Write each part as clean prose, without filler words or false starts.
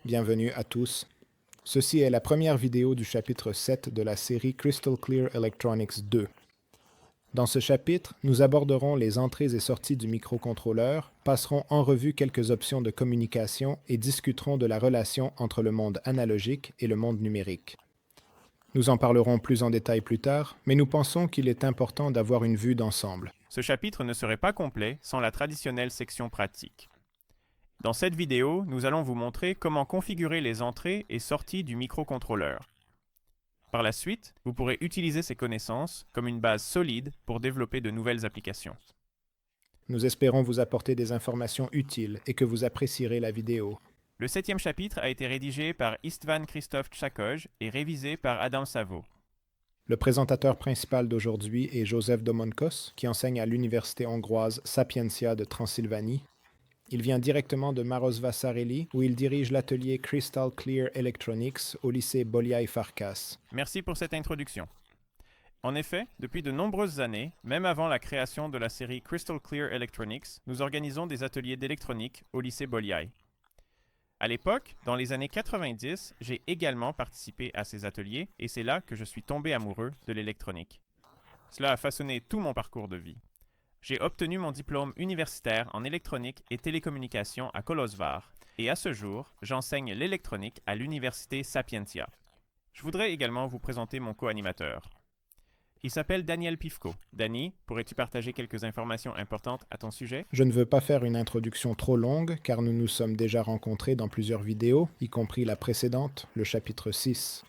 Bienvenue à tous. Ceci est la première vidéo du chapitre 7 de la série Crystal Clear Electronics 2. Dans ce chapitre, nous aborderons les entrées et sorties du microcontrôleur, passerons en revue quelques options de communication et discuterons de la relation entre le monde analogique et le monde numérique. Nous en parlerons plus en détail plus tard, mais nous pensons qu'il est important d'avoir une vue d'ensemble. Ce chapitre ne serait pas complet sans la traditionnelle section pratique. Dans cette vidéo, nous allons vous montrer comment configurer les entrées et sorties du microcontrôleur. Par la suite, vous pourrez utiliser ces connaissances comme une base solide pour développer de nouvelles applications. Nous espérons vous apporter des informations utiles et que vous apprécierez la vidéo. Le 7e chapitre a été rédigé par Istvan Christoph Tchakoj et révisé par Adam Savo. Le présentateur principal d'aujourd'hui est Joseph Domonkos, qui enseigne à l'université hongroise Sapientia de Transylvanie. Il vient directement de Maros Vasarely, où il dirige l'atelier Crystal Clear Electronics au lycée Bolyai-Farkas. Merci pour cette introduction. En effet, depuis de nombreuses années, même avant la création de la série Crystal Clear Electronics, nous organisons des ateliers d'électronique au lycée Bolyai. À l'époque, dans les années 90, j'ai également participé à ces ateliers et c'est là que je suis tombé amoureux de l'électronique. Cela a façonné tout mon parcours de vie. J'ai obtenu mon diplôme universitaire en électronique et télécommunications à Kolozsvár et à ce jour, j'enseigne l'électronique à l'université Sapientia. Je voudrais également vous présenter mon co-animateur. Il s'appelle Daniel Pivko. Danny, pourrais-tu partager quelques informations importantes à ton sujet? Je ne veux pas faire une introduction trop longue, car nous nous sommes déjà rencontrés dans plusieurs vidéos, y compris la précédente, le chapitre 6.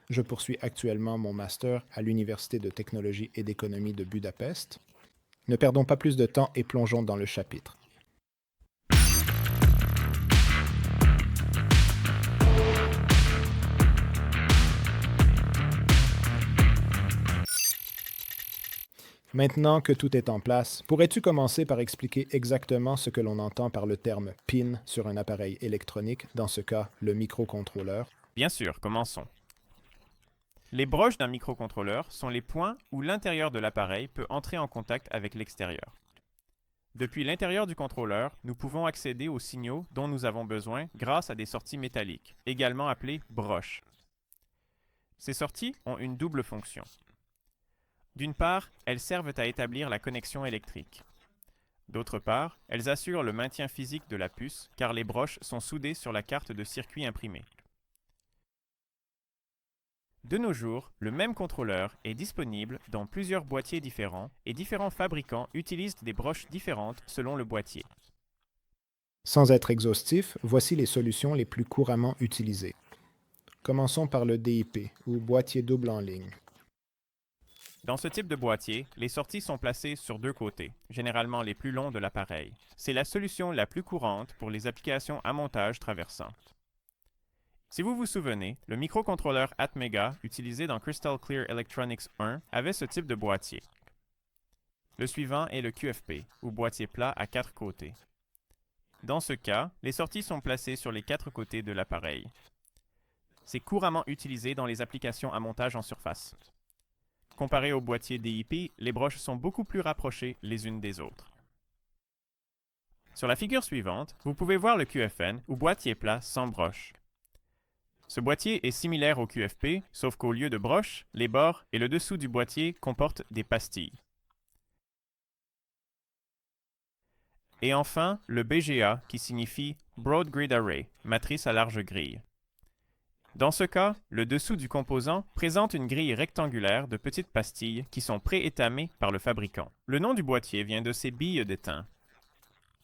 Je poursuis actuellement mon master à l'Université de technologie et d'économie de Budapest. Ne perdons pas plus de temps et plongeons dans le chapitre. Maintenant que tout est en place, pourrais-tu commencer par expliquer exactement ce que l'on entend par le terme PIN sur un appareil électronique, dans ce cas le microcontrôleur? Bien sûr, commençons. Les broches d'un microcontrôleur sont les points où l'intérieur de l'appareil peut entrer en contact avec l'extérieur. Depuis l'intérieur du contrôleur, nous pouvons accéder aux signaux dont nous avons besoin grâce à des sorties métalliques, également appelées broches. Ces sorties ont une double fonction. D'une part, elles servent à établir la connexion électrique. D'autre part, elles assurent le maintien physique de la puce car les broches sont soudées sur la carte de circuit imprimée. De nos jours, le même contrôleur est disponible dans plusieurs boîtiers différents et différents fabricants utilisent des broches différentes selon le boîtier. Sans être exhaustif, voici les solutions les plus couramment utilisées. Commençons par le DIP, ou boîtier double en ligne. Dans ce type de boîtier, les sorties sont placées sur deux côtés, généralement les plus longs de l'appareil. C'est la solution la plus courante pour les applications à montage traversant. Si vous vous souvenez, le microcontrôleur Atmega utilisé dans Crystal Clear Electronics 1 avait ce type de boîtier. Le suivant est le QFP, ou boîtier plat à quatre côtés. Dans ce cas, les sorties sont placées sur les quatre côtés de l'appareil. C'est couramment utilisé dans les applications à montage en surface. Comparé au boîtier DIP, les broches sont beaucoup plus rapprochées les unes des autres. Sur la figure suivante, vous pouvez voir le QFN, ou boîtier plat sans broche. Ce boîtier est similaire au QFP, sauf qu'au lieu de broches, les bords et le dessous du boîtier comportent des pastilles. Et enfin, le BGA, qui signifie Broad Grid Array, matrice à large grille. Dans ce cas, le dessous du composant présente une grille rectangulaire de petites pastilles qui sont pré-étamées par le fabricant. Le nom du boîtier vient de ces billes d'étain.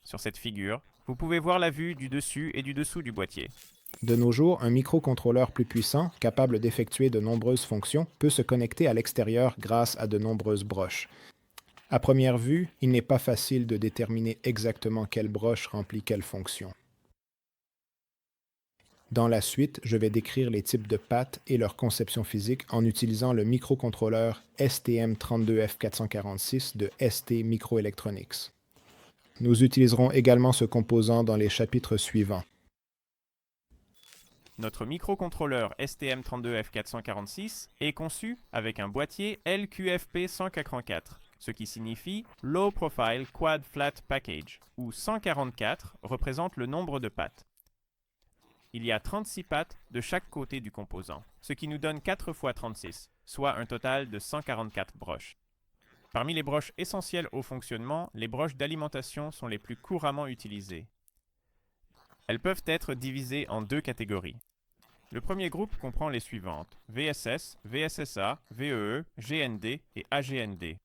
Sur cette figure, vous pouvez voir la vue du dessus et du dessous du boîtier. De nos jours, un microcontrôleur plus puissant, capable d'effectuer de nombreuses fonctions, peut se connecter à l'extérieur grâce à de nombreuses broches. À première vue, il n'est pas facile de déterminer exactement quelle broche remplit quelle fonction. Dans la suite, je vais décrire les types de pattes et leur conception physique en utilisant le microcontrôleur STM32F446 de ST Microelectronics. Nous utiliserons également ce composant dans les chapitres suivants. Notre microcontrôleur STM32F446 est conçu avec un boîtier LQFP144, ce qui signifie Low Profile Quad Flat Package, où 144 représente le nombre de pattes. il y a 36 pattes de chaque côté du composant, ce qui nous donne 4 fois 36, soit un total de 144 broches. Parmi les broches essentielles au fonctionnement, les broches d'alimentation sont les plus couramment utilisées. Elles peuvent être divisées en deux catégories. Le premier groupe comprend les suivantes: VSS, VSSA, VEE, GND et AGND.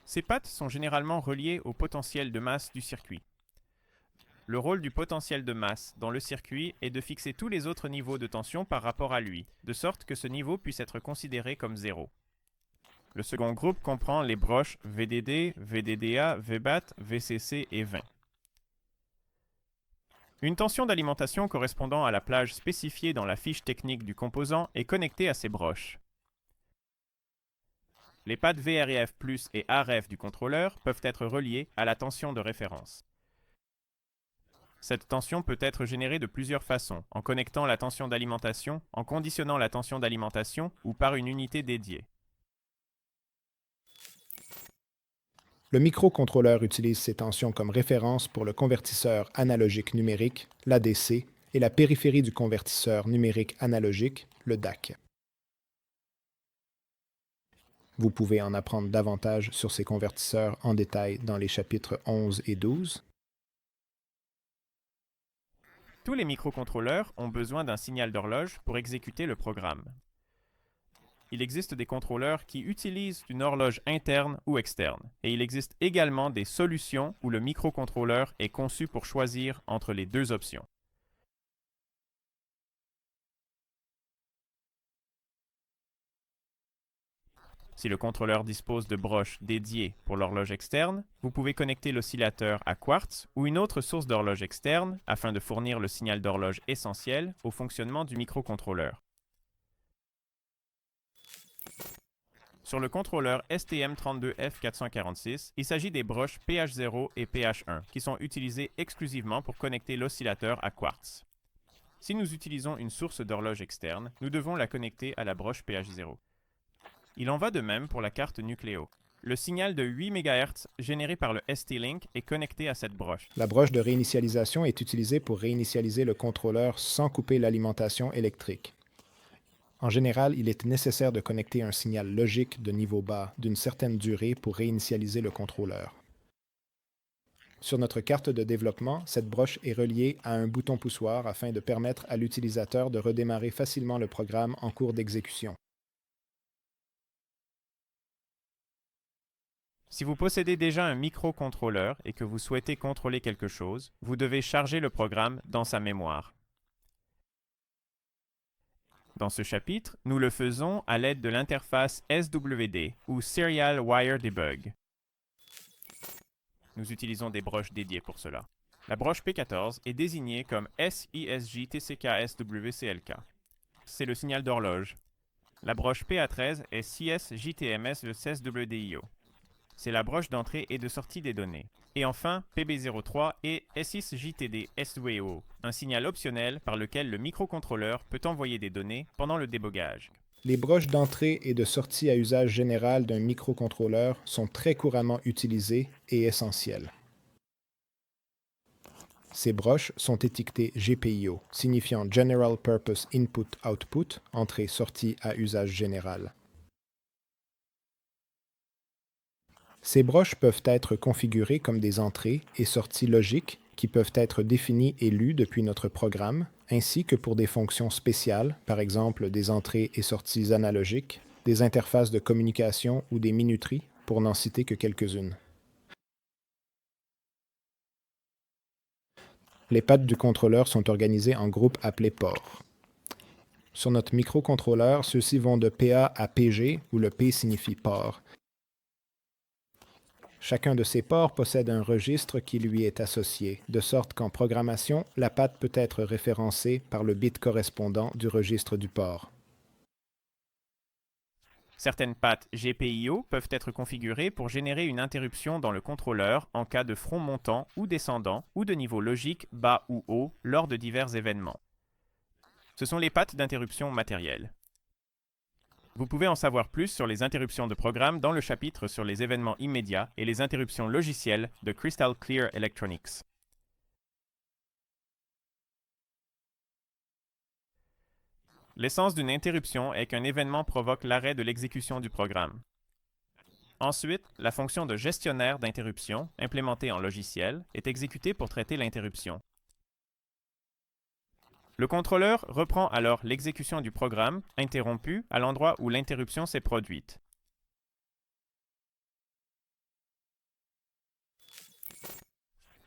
Ces pattes sont généralement reliées au potentiel de masse du circuit. Le rôle du potentiel de masse dans le circuit est de fixer tous les autres niveaux de tension par rapport à lui, de sorte que ce niveau puisse être considéré comme zéro. Le second groupe comprend les broches VDD, VDDA, VBAT, VCC et 20. Une tension d'alimentation correspondant à la plage spécifiée dans la fiche technique du composant est connectée à ces broches. Les pattes VRF+ et ARF du contrôleur peuvent être reliées à la tension de référence. Cette tension peut être générée de plusieurs façons, en connectant la tension d'alimentation, en conditionnant la tension d'alimentation ou par une unité dédiée. Le microcontrôleur utilise ces tensions comme référence pour le convertisseur analogique numérique, l'ADC, et la périphérie du convertisseur numérique analogique, le DAC. Vous pouvez en apprendre davantage sur ces convertisseurs en détail dans les chapitres 11 et 12. Tous les microcontrôleurs ont besoin d'un signal d'horloge pour exécuter le programme. Il existe des contrôleurs qui utilisent une horloge interne ou externe, et il existe également des solutions où le microcontrôleur est conçu pour choisir entre les deux options. Si le contrôleur dispose de broches dédiées pour l'horloge externe, vous pouvez connecter l'oscillateur à quartz ou une autre source d'horloge externe afin de fournir le signal d'horloge essentiel au fonctionnement du microcontrôleur. Sur le contrôleur STM32F446, il s'agit des broches PH0 et PH1 qui sont utilisées exclusivement pour connecter l'oscillateur à quartz. Si nous utilisons une source d'horloge externe, nous devons la connecter à la broche PH0. Il en va de même pour la carte Nucleo. Le signal de 8 MHz généré par le ST-Link est connecté à cette broche. La broche de réinitialisation est utilisée pour réinitialiser le contrôleur sans couper l'alimentation électrique. En général, il est nécessaire de connecter un signal logique de niveau bas d'une certaine durée pour réinitialiser le contrôleur. Sur notre carte de développement, cette broche est reliée à un bouton poussoir afin de permettre à l'utilisateur de redémarrer facilement le programme en cours d'exécution. Si vous possédez déjà un microcontrôleur et que vous souhaitez contrôler quelque chose, vous devez charger le programme dans sa mémoire. Dans ce chapitre, nous le faisons à l'aide de l'interface SWD ou Serial Wire Debug. Nous utilisons des broches dédiées pour cela. La broche P14 est désignée comme SISJ-TCK-SWCLK. C'est le signal d'horloge. La broche PA13 est CS-JTMS-16WDIO. C'est la broche d'entrée et de sortie des données. Et enfin, PB03 est S6JTD-SWO, un signal optionnel par lequel le microcontrôleur peut envoyer des données pendant le débogage. Les broches d'entrée et de sortie à usage général d'un microcontrôleur sont très couramment utilisées et essentielles. Ces broches sont étiquetées GPIO, signifiant General Purpose Input-Output, entrée-sortie à usage général. Ces broches peuvent être configurées comme des entrées et sorties logiques qui peuvent être définies et lues depuis notre programme, ainsi que pour des fonctions spéciales, par exemple des entrées et sorties analogiques, des interfaces de communication ou des minuteries, pour n'en citer que quelques-unes. Les pattes du contrôleur sont organisées en groupes appelés ports. Sur notre microcontrôleur, ceux-ci vont de PA à PG, où le P signifie port. Chacun de ces ports possède un registre qui lui est associé, de sorte qu'en programmation, la patte peut être référencée par le bit correspondant du registre du port. Certaines pattes GPIO peuvent être configurées pour générer une interruption dans le contrôleur en cas de front montant ou descendant ou de niveau logique bas ou haut lors de divers événements. Ce sont les pattes d'interruption matérielles. Vous pouvez en savoir plus sur les interruptions de programme dans le chapitre sur les événements immédiats et les interruptions logicielles de Crystal Clear Electronics. L'essence d'une interruption est qu'un événement provoque l'arrêt de l'exécution du programme. Ensuite, la fonction de gestionnaire d'interruption, implémentée en logiciel, est exécutée pour traiter l'interruption. Le contrôleur reprend alors l'exécution du programme interrompu à l'endroit où l'interruption s'est produite.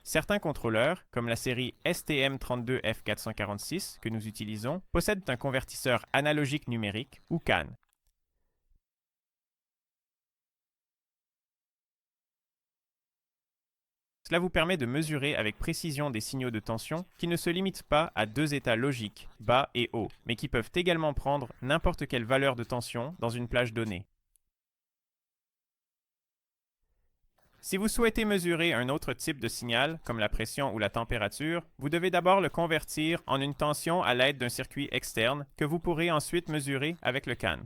Certains contrôleurs, comme la série STM32F446 que nous utilisons, possèdent un convertisseur analogique numérique ou CAN. Cela vous permet de mesurer avec précision des signaux de tension qui ne se limitent pas à deux états logiques, bas et haut, mais qui peuvent également prendre n'importe quelle valeur de tension dans une plage donnée. Si vous souhaitez mesurer un autre type de signal, comme la pression ou la température, vous devez d'abord le convertir en une tension à l'aide d'un circuit externe que vous pourrez ensuite mesurer avec le CAN.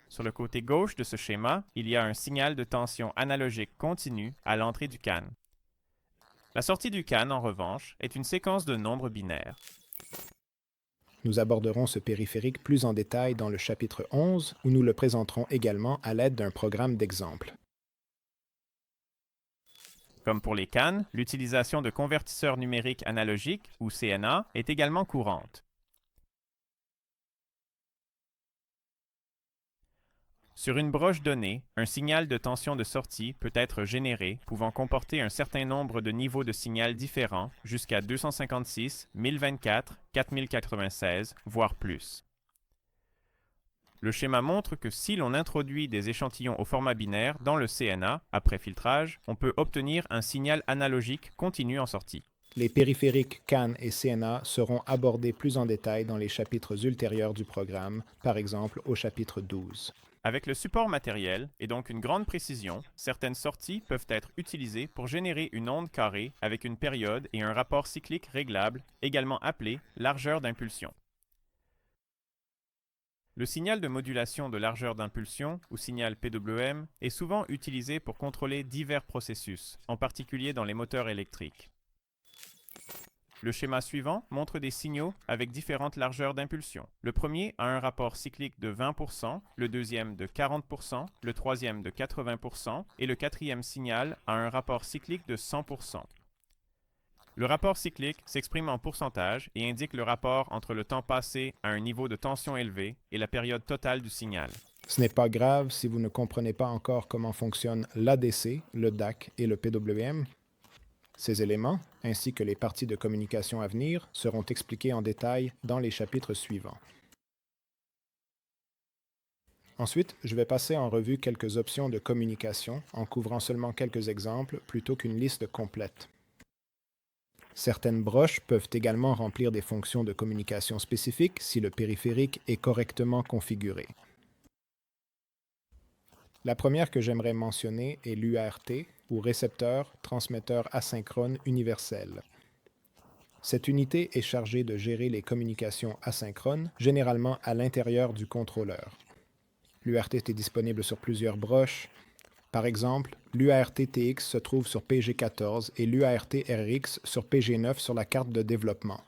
Sur le côté gauche de ce schéma, il y a un signal de tension analogique continu à l'entrée du CAN. La sortie du CAN, en revanche, est une séquence de nombres binaires. Nous aborderons ce périphérique plus en détail dans le chapitre 11, où nous le présenterons également à l'aide d'un programme d'exemple. Comme pour les CAN, l'utilisation de convertisseurs numériques analogiques, ou CNA, est également courante. Sur une broche donnée, un signal de tension de sortie peut être généré, pouvant comporter un certain nombre de niveaux de signal différents, jusqu'à 256, 1024, 4096, voire plus. Le schéma montre que si l'on introduit des échantillons au format binaire dans le CNA, après filtrage, on peut obtenir un signal analogique continu en sortie. Les périphériques CAN et CNA seront abordés plus en détail dans les chapitres ultérieurs du programme, par exemple au chapitre 12. Avec le support matériel, et donc une grande précision, certaines sorties peuvent être utilisées pour générer une onde carrée avec une période et un rapport cyclique réglable, également appelé largeur d'impulsion. Le signal de modulation de largeur d'impulsion, ou signal PWM, est souvent utilisé pour contrôler divers processus, en particulier dans les moteurs électriques. Le schéma suivant montre des signaux avec différentes largeurs d'impulsion. Le premier a un rapport cyclique de 20%, le deuxième de 40%, le troisième de 80% et le quatrième signal a un rapport cyclique de 100%. Le rapport cyclique s'exprime en pourcentage et indique le rapport entre le temps passé à un niveau de tension élevé et la période totale du signal. Ce n'est pas grave si vous ne comprenez pas encore comment fonctionnent l'ADC, le DAC et le PWM. Ces éléments, ainsi que les parties de communication à venir, seront expliqués en détail dans les chapitres suivants. Ensuite, je vais passer en revue quelques options de communication en couvrant seulement quelques exemples plutôt qu'une liste complète. Certaines broches peuvent également remplir des fonctions de communication spécifiques si le périphérique est correctement configuré. La première que j'aimerais mentionner est l'UART, ou récepteur transmetteur asynchrone universel. Cette unité est chargée de gérer les communications asynchrones, généralement à l'intérieur du contrôleur. L'UART est disponible sur plusieurs broches. Par exemple, l'UART-TX se trouve sur PG14 et l'UART-RX sur PG9 sur la carte de développement.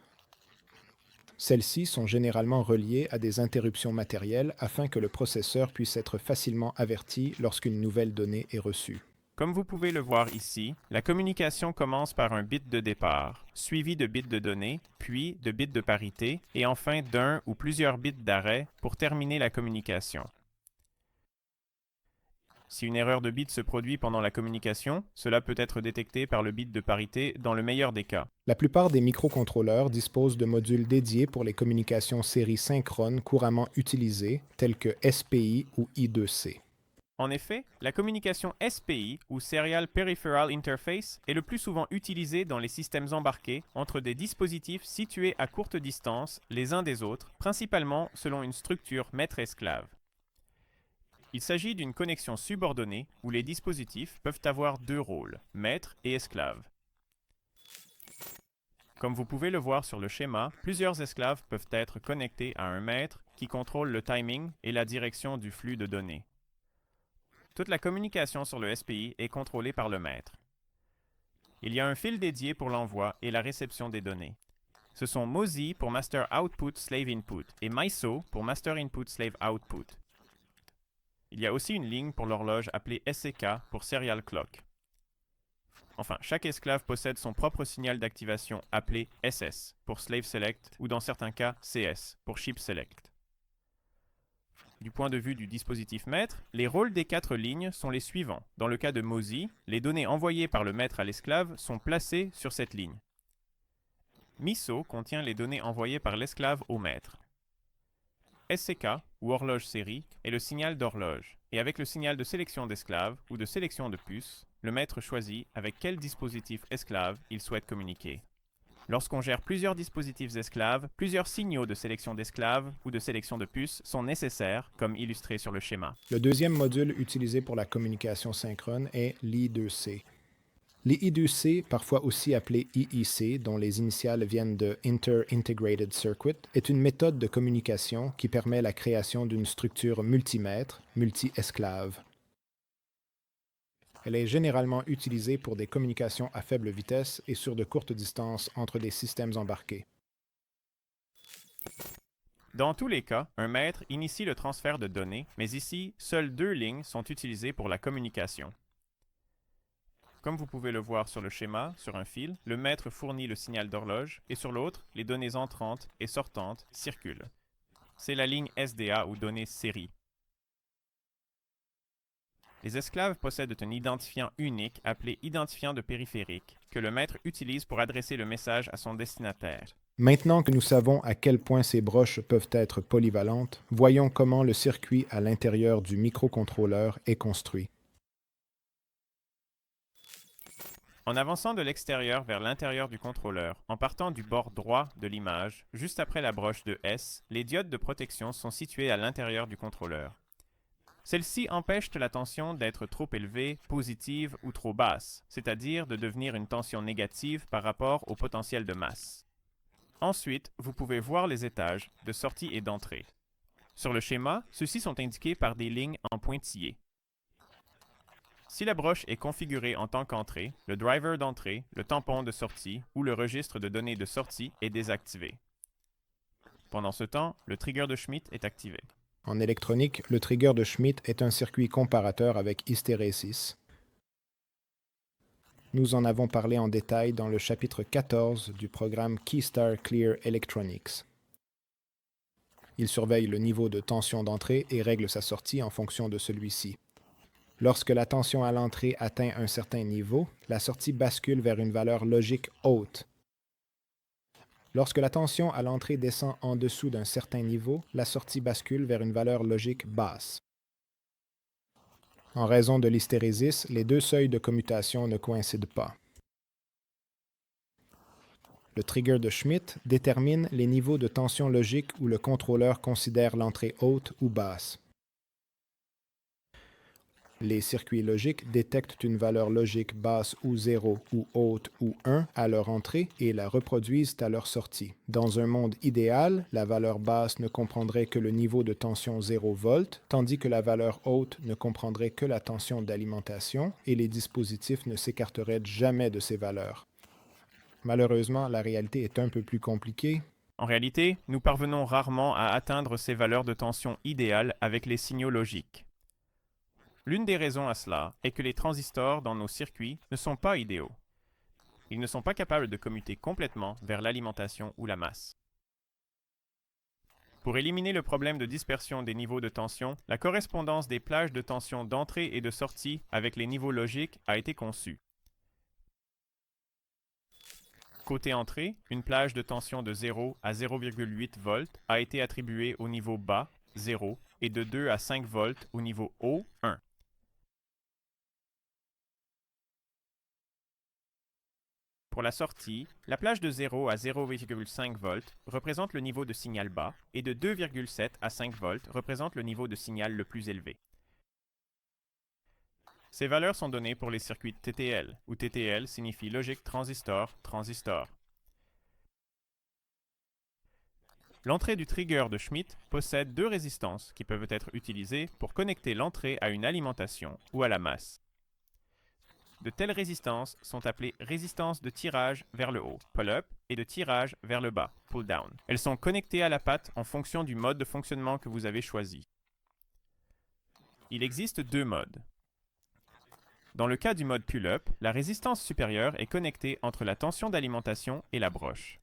Celles-ci sont généralement reliées à des interruptions matérielles afin que le processeur puisse être facilement averti lorsqu'une nouvelle donnée est reçue. Comme vous pouvez le voir ici, la communication commence par un bit de départ, suivi de bits de données, puis de bits de parité, et enfin d'un ou plusieurs bits d'arrêt pour terminer la communication. Si une erreur de bit se produit pendant la communication, cela peut être détecté par le bit de parité dans le meilleur des cas. La plupart des microcontrôleurs disposent de modules dédiés pour les communications série synchrones couramment utilisées, tels que SPI ou I2C. En effet, la communication SPI, ou Serial Peripheral Interface, est le plus souvent utilisée dans les systèmes embarqués entre des dispositifs situés à courte distance les uns des autres, principalement selon une structure maître-esclave. Il s'agit d'une connexion subordonnée où les dispositifs peuvent avoir deux rôles, maître et esclave. Comme vous pouvez le voir sur le schéma, plusieurs esclaves peuvent être connectés à un maître qui contrôle le timing et la direction du flux de données. Toute la communication sur le SPI est contrôlée par le maître. Il y a un fil dédié pour l'envoi et la réception des données. Ce sont MOSI pour Master Output Slave Input et MISO pour Master Input Slave Output. Il y a aussi une ligne pour l'horloge appelée SCK pour Serial Clock. Enfin, chaque esclave possède son propre signal d'activation appelé SS pour Slave Select ou dans certains cas CS pour Ship Select. Du point de vue du dispositif maître, les rôles des 4 lignes sont les suivants. Dans le cas de MOSI, les données envoyées par le maître à l'esclave sont placées sur cette ligne. MISO contient les données envoyées par l'esclave au maître. SCK, ou horloge série, est le signal d'horloge, et avec le signal de sélection d'esclave ou de sélection de puce, le maître choisit avec quel dispositif esclave il souhaite communiquer. Lorsqu'on gère plusieurs dispositifs esclaves, plusieurs signaux de sélection d'esclaves ou de sélection de puces sont nécessaires, comme illustré sur le schéma. Le deuxième module utilisé pour la communication synchrone est l'I2C. L'I2C, parfois aussi appelé IIC, dont les initiales viennent de Inter-Integrated Circuit, est une méthode de communication qui permet la création d'une structure multimètre, multi-esclave. Elle est généralement utilisée pour des communications à faible vitesse et sur de courtes distances entre des systèmes embarqués. Dans tous les cas, un maître initie le transfert de données, mais ici, seules 2 lignes sont utilisées pour la communication. Comme vous pouvez le voir sur le schéma, sur un fil, le maître fournit le signal d'horloge et sur l'autre, les données entrantes et sortantes circulent. C'est la ligne SDA ou données série. Les esclaves possèdent un identifiant unique appelé identifiant de périphérique que le maître utilise pour adresser le message à son destinataire. Maintenant que nous savons à quel point ces broches peuvent être polyvalentes, voyons comment le circuit à l'intérieur du microcontrôleur est construit. En avançant de l'extérieur vers l'intérieur du contrôleur, en partant du bord droit de l'image, juste après la broche de S, les diodes de protection sont situées à l'intérieur du contrôleur. Celles-ci empêchent la tension d'être trop élevée, positive ou trop basse, c'est-à-dire de devenir une tension négative par rapport au potentiel de masse. Ensuite, vous pouvez voir les étages de sortie et d'entrée. Sur le schéma, ceux-ci sont indiqués par des lignes en pointillés. Si la broche est configurée en tant qu'entrée, le driver d'entrée, le tampon de sortie ou le registre de données de sortie est désactivé. Pendant ce temps, le trigger de Schmitt est activé. En électronique, le trigger de Schmitt est un circuit comparateur avec hystérésis. Nous en avons parlé en détail dans le chapitre 14 du programme Keystar Clear Electronics. Il surveille le niveau de tension d'entrée et règle sa sortie en fonction de celui-ci. Lorsque la tension à l'entrée atteint un certain niveau, la sortie bascule vers une valeur logique haute. Lorsque la tension à l'entrée descend en dessous d'un certain niveau, la sortie bascule vers une valeur logique basse. En raison de l'hystérésis, les 2 seuils de commutation ne coïncident pas. Le trigger de Schmitt détermine les niveaux de tension logique où le contrôleur considère l'entrée haute ou basse. Les circuits logiques détectent une valeur logique basse ou 0 ou haute ou 1 à leur entrée et la reproduisent à leur sortie. Dans un monde idéal, la valeur basse ne comprendrait que le niveau de tension 0 volts, tandis que la valeur haute ne comprendrait que la tension d'alimentation et les dispositifs ne s'écarteraient jamais de ces valeurs. Malheureusement, la réalité est un peu plus compliquée. En réalité, nous parvenons rarement à atteindre ces valeurs de tension idéales avec les signaux logiques. L'une des raisons à cela est que les transistors dans nos circuits ne sont pas idéaux. Ils ne sont pas capables de commuter complètement vers l'alimentation ou la masse. Pour éliminer le problème de dispersion des niveaux de tension, la correspondance des plages de tension d'entrée et de sortie avec les niveaux logiques a été conçue. Côté entrée, une plage de tension de 0 à 0,8 volts a été attribuée au niveau bas, 0, et de 2 à 5 volts au niveau haut, 1. Pour la sortie, la plage de 0 à 0,5 volts représente le niveau de signal bas et de 2,7 à 5 volts représente le niveau de signal le plus élevé. Ces valeurs sont données pour les circuits TTL, où TTL signifie logique transistor-transistor. L'entrée du trigger de Schmitt possède 2 résistances qui peuvent être utilisées pour connecter l'entrée à une alimentation ou à la masse. De telles résistances sont appelées résistances de tirage vers le haut, pull-up, et de tirage vers le bas, pull-down. Elles sont connectées à la patte en fonction du mode de fonctionnement que vous avez choisi. Il existe deux modes. Dans le cas du mode pull-up, la résistance supérieure est connectée entre la tension d'alimentation et la broche.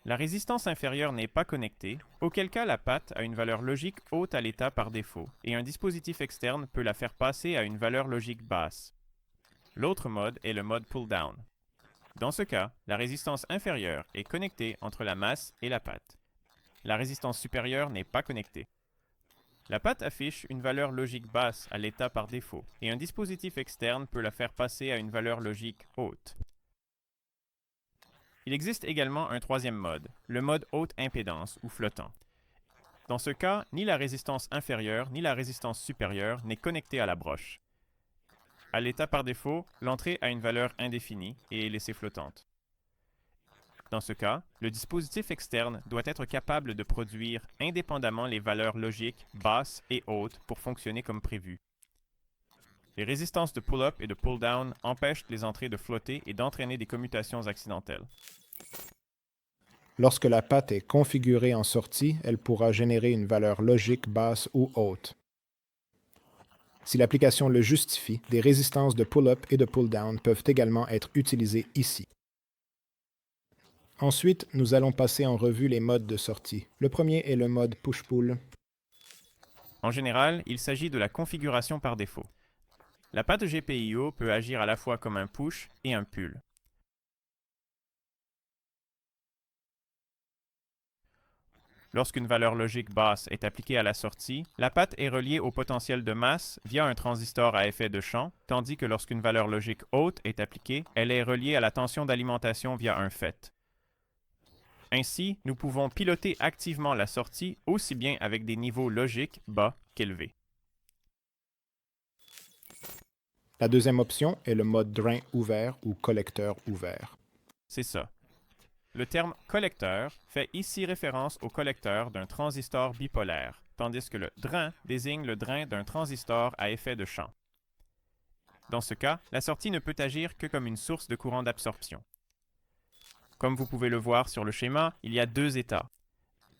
La résistance inférieure n'est pas connectée, auquel cas la patte a une valeur logique haute à l'état par défaut, et un dispositif externe peut la faire passer à une valeur logique basse. L'autre mode est le mode pull-down. Dans ce cas, la résistance inférieure est connectée entre la masse et la patte. La résistance supérieure n'est pas connectée. La patte affiche une valeur logique basse à l'état par défaut, et un dispositif externe peut la faire passer à une valeur logique haute. Il existe également un troisième mode, le mode haute impédance ou flottant. Dans ce cas, ni la résistance inférieure ni la résistance supérieure n'est connectée à la broche. À l'état par défaut, l'entrée a une valeur indéfinie et est laissée flottante. Dans ce cas, le dispositif externe doit être capable de produire indépendamment les valeurs logiques basses et hautes pour fonctionner comme prévu. Les résistances de pull-up et de pull-down empêchent les entrées de flotter et d'entraîner des commutations accidentelles. Lorsque la patte est configurée en sortie, elle pourra générer une valeur logique basse ou haute. Si l'application le justifie, des résistances de pull-up et de pull-down peuvent également être utilisées ici. Ensuite, nous allons passer en revue les modes de sortie. Le premier est le mode push-pull. En général, il s'agit de la configuration par défaut. La patte GPIO peut agir à la fois comme un push et un pull. Lorsqu'une valeur logique basse est appliquée à la sortie, la patte est reliée au potentiel de masse via un transistor à effet de champ, tandis que lorsqu'une valeur logique haute est appliquée, elle est reliée à la tension d'alimentation via un FET. Ainsi, nous pouvons piloter activement la sortie aussi bien avec des niveaux logiques bas qu'élevés. La deuxième option est le mode drain ouvert ou collecteur ouvert. C'est ça. Le terme collecteur fait ici référence au collecteur d'un transistor bipolaire, tandis que le drain désigne le drain d'un transistor à effet de champ. Dans ce cas, la sortie ne peut agir que comme une source de courant d'absorption. Comme vous pouvez le voir sur le schéma, il y a deux états.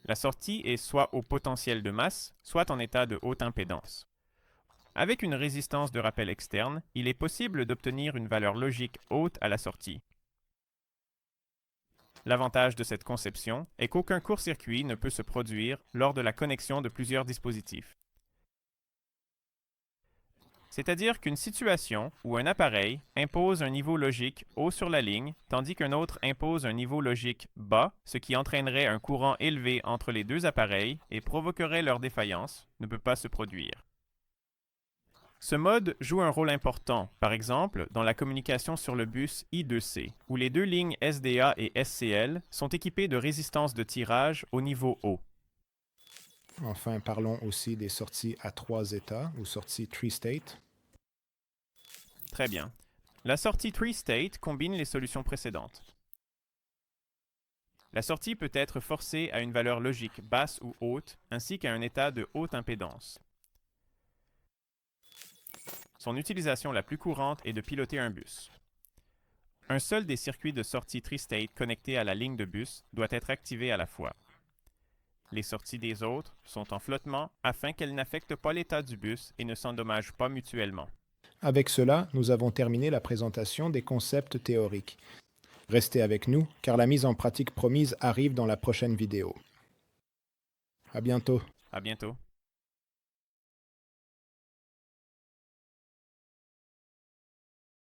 La sortie est soit au potentiel de masse, soit en état de haute impédance. Avec une résistance de rappel externe, il est possible d'obtenir une valeur logique haute à la sortie. L'avantage de cette conception est qu'aucun court-circuit ne peut se produire lors de la connexion de plusieurs dispositifs. C'est-à-dire qu'une situation où un appareil impose un niveau logique haut sur la ligne, tandis qu'un autre impose un niveau logique bas, ce qui entraînerait un courant élevé entre les deux appareils et provoquerait leur défaillance, ne peut pas se produire. Ce mode joue un rôle important, par exemple, dans la communication sur le bus I2C, où les deux lignes SDA et SCL sont équipées de résistances de tirage au niveau haut. Enfin, parlons aussi des sorties à 3 états ou sorties 3-state. Très bien. La sortie 3-state combine les solutions précédentes. La sortie peut être forcée à une valeur logique basse ou haute, ainsi qu'à un état de haute impédance. Son utilisation la plus courante est de piloter un bus. Un seul des circuits de sortie 3-state connectés à la ligne de bus doit être activé à la fois. Les sorties des autres sont en flottement afin qu'elles n'affectent pas l'état du bus et ne s'endommagent pas mutuellement. Avec cela, nous avons terminé la présentation des concepts théoriques. Restez avec nous, car la mise en pratique promise arrive dans la prochaine vidéo. À bientôt. À bientôt.